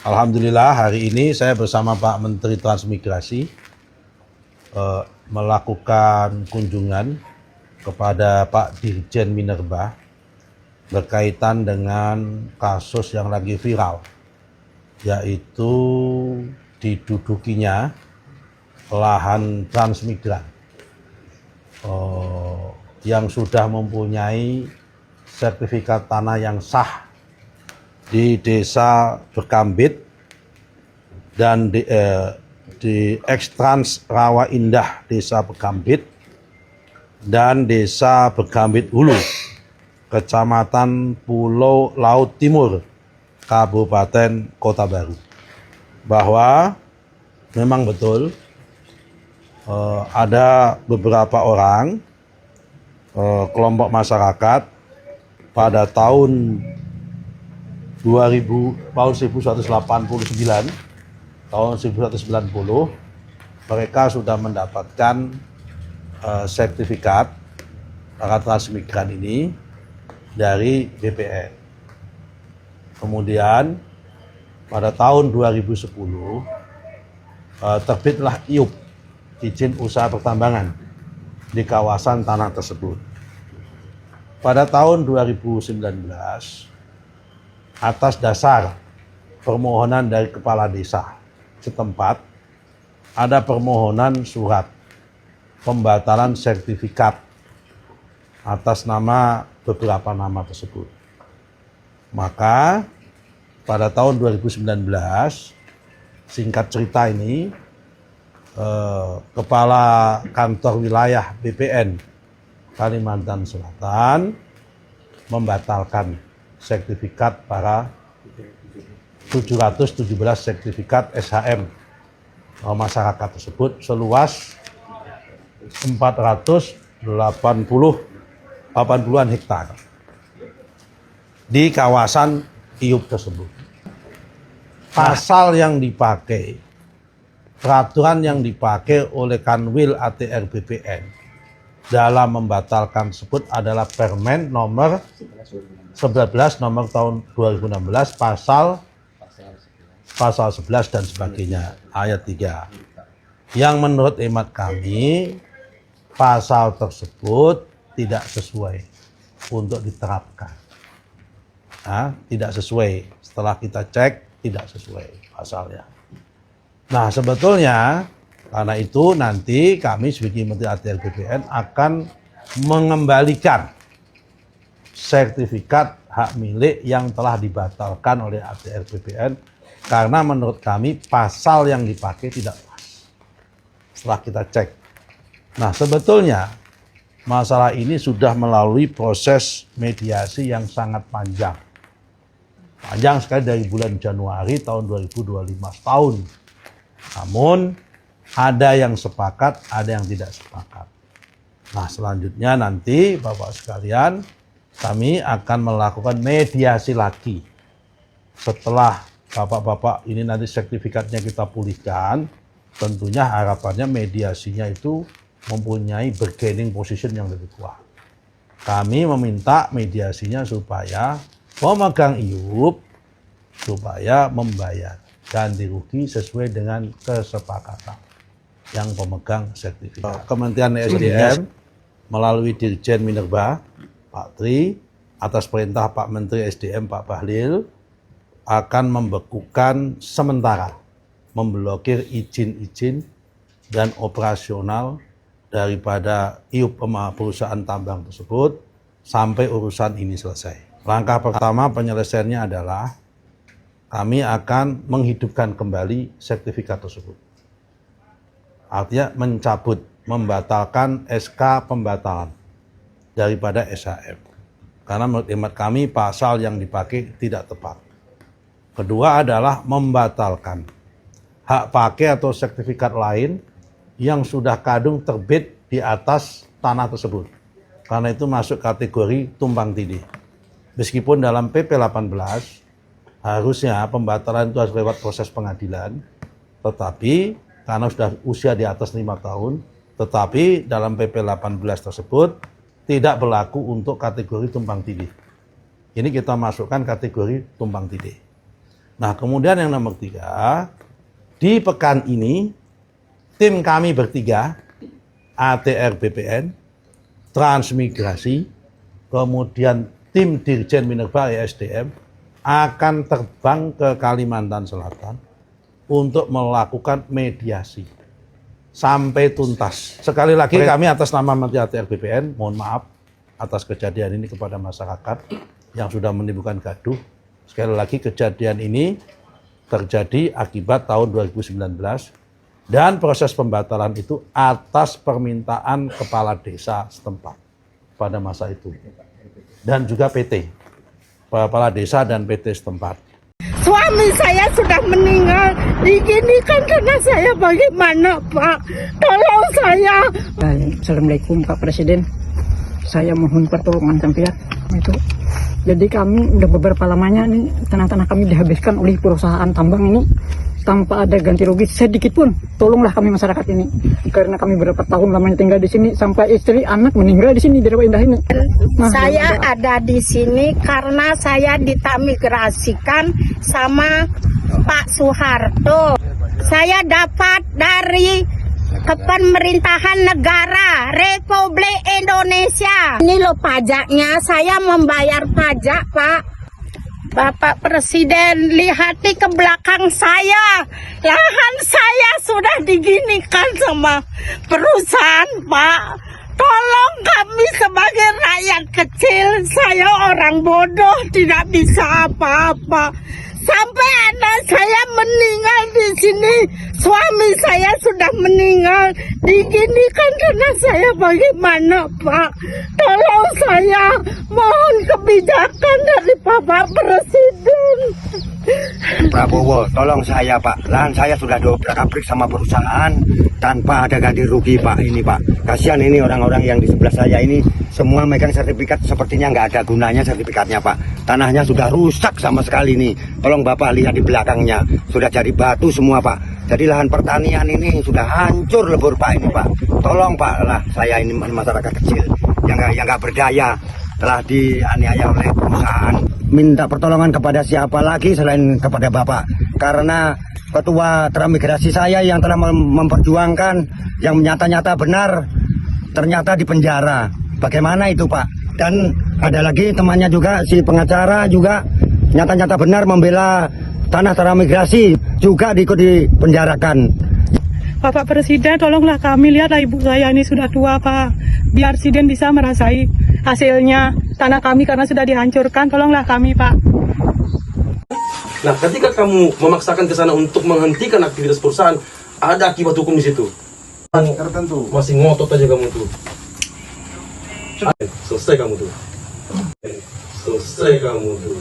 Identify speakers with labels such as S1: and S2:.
S1: Alhamdulillah hari ini saya bersama Pak Menteri Transmigrasi melakukan kunjungan kepada Pak Dirjen Minerba berkaitan dengan kasus yang lagi viral, yaitu didudukinya lahan transmigran yang sudah mempunyai sertifikat tanah yang sah di Desa Bekambit dan di Ekstrans Rawa Indah Desa Bekambit dan Desa Bekambit Hulu, Kecamatan Pulau Laut Timur, Kabupaten Kota Baru. Bahwa memang betul ada beberapa orang kelompok masyarakat pada tahun 1189, tahun 1190 mereka sudah mendapatkan sertifikat para transmigran ini dari BPN. Kemudian pada tahun 2010 terbitlah IUP, izin usaha pertambangan, di kawasan tanah tersebut. Pada tahun 2019 atas dasar permohonan dari kepala desa setempat, ada permohonan surat pembatalan sertifikat atas nama beberapa nama tersebut. Maka pada tahun 2019, singkat cerita ini, Kepala Kantor Wilayah BPN Kalimantan Selatan membatalkan sertifikat para 717 sertifikat SHM masyarakat tersebut seluas 480-an hektar di kawasan IUP tersebut. Pasal yang dipakai, peraturan yang dipakai oleh Kanwil ATR BPN dalam membatalkan tersebut adalah Permen nomor 11 nomor tahun 2016 pasal 11 dan sebagainya ayat 3, yang menurut hemat kami pasal tersebut tidak sesuai untuk diterapkan. Tidak sesuai, setelah kita cek tidak sesuai pasalnya. Nah, sebetulnya karena itu nanti kami sebagai Menteri ATR BPN akan mengembalikan sertifikat hak milik yang telah dibatalkan oleh ATR BPN karena menurut kami pasal yang dipakai tidak pas. Setelah kita cek. Nah, sebetulnya masalah ini sudah melalui proses mediasi yang sangat panjang. Panjang sekali dari bulan Januari tahun 2025 tahun. Namun ada yang sepakat, ada yang tidak sepakat. Nah, selanjutnya nanti Bapak sekalian, kami akan melakukan mediasi lagi. Setelah Bapak-bapak ini nanti sertifikatnya kita pulihkan, tentunya harapannya mediasinya itu mempunyai bargaining position yang lebih kuat. Kami meminta mediasinya supaya pemegang IUP supaya membayar ganti rugi sesuai dengan kesepakatan yang pemegang sertifikat. Kementerian SDM melalui Dirjen Minerba Pak Tri, atas perintah Pak Menteri SDM Pak Bahlil, akan membekukan sementara, memblokir izin-izin dan operasional daripada IUP perusahaan tambang tersebut sampai urusan ini selesai. Langkah pertama penyelesaiannya adalah kami akan menghidupkan kembali sertifikat tersebut. Artinya mencabut, membatalkan SK pembatalan daripada SHM. Karena menurut hemat kami pasal yang dipakai tidak tepat. Kedua adalah membatalkan hak pakai atau sertifikat lain yang sudah kadung terbit di atas tanah tersebut. Karena itu masuk kategori tumpang tindih. Meskipun dalam PP 18 harusnya pembatalan itu harus lewat proses pengadilan, tetapi karena sudah usia di atas 5 tahun, tetapi dalam PP 18 tersebut tidak berlaku untuk kategori tumpang tindih. Ini kita masukkan kategori tumpang tindih. Nah, kemudian yang nomor 3, di pekan ini tim kami bertiga, ATR BPN, Transmigrasi, kemudian tim Dirjen Minerba ESDM akan terbang ke Kalimantan Selatan untuk melakukan mediasi sampai tuntas. Sekali lagi kami atas nama Menteri ATR BPN mohon maaf atas kejadian ini kepada masyarakat yang sudah menimbulkan gaduh. Sekali lagi kejadian ini terjadi akibat tahun 2019 dan proses pembatalan itu atas permintaan kepala desa setempat pada masa itu dan juga PT, kepala desa dan PT setempat.
S2: Suami saya sudah meninggal, diginikan karena saya bagaimana Pak? Tolong saya.
S3: Assalamualaikum Pak Presiden, saya mohon pertolongan sampean itu. Jadi kami udah beberapa lamanya nih tanah-tanah kami dihabiskan oleh perusahaan tambang ini tanpa ada ganti rugi sedikit pun. Tolonglah kami masyarakat ini karena kami berapa tahun lamanya tinggal di sini sampai istri anak meninggal di sini di Rawa Indah ini. Nah,
S2: saya ada di sini karena saya ditamigrasikan sama Pak Soeharto. Saya dapat dari Kepemerintahan Negara Republik Indonesia. Ini loh pajaknya, saya membayar pajak Pak. Bapak Presiden, lihati ke belakang saya. Lahan saya sudah diginikan sama perusahaan Pak. Tolong kami sebagai rakyat kecil, saya orang bodoh, tidak bisa apa-apa. Sampai anak saya meninggal di sini, suami saya sudah meninggal, diginikan karena saya bagaimana Pak? Tolong saya, mohon kebijakan dari Bapak Presiden.
S4: Prabowo, tolong saya Pak, lahan saya sudah dobrak-abrik sama perusahaan tanpa ada ganti rugi Pak ini Pak. Kasihan ini orang-orang yang di sebelah saya ini semua megang sertifikat, sepertinya nggak ada gunanya sertifikatnya Pak. Tanahnya sudah rusak sama sekali nih. Tolong Bapak lihat di belakangnya, sudah jadi batu semua Pak. Jadi lahan pertanian ini sudah hancur lebur Pak ini Pak. Tolong Pak, lah saya ini masyarakat kecil yang nggak berdaya telah dianiaya oleh perusahaan. Minta pertolongan kepada siapa lagi selain kepada Bapak, karena ketua transmigrasi saya yang telah memperjuangkan yang nyata-nyata benar ternyata di penjara. Bagaimana itu Pak? Dan ada lagi temannya juga, si pengacara juga nyata-nyata benar membela tanah transmigrasi juga diikut dipenjarakan.
S5: Bapak Presiden, tolonglah kami, lihatlah ibu saya ini sudah tua Pak. Biar Presiden bisa merasai hasilnya tanah kami karena sudah dihancurkan. Tolonglah kami Pak.
S6: Nah, ketika kamu memaksakan ke sana untuk menghentikan aktivitas perusahaan, ada akibat hukum di situ.
S4: Tertentu.
S6: Masih ngotot aja kamu tuh. Selesai kamu tuh. Selesai kamu tuh.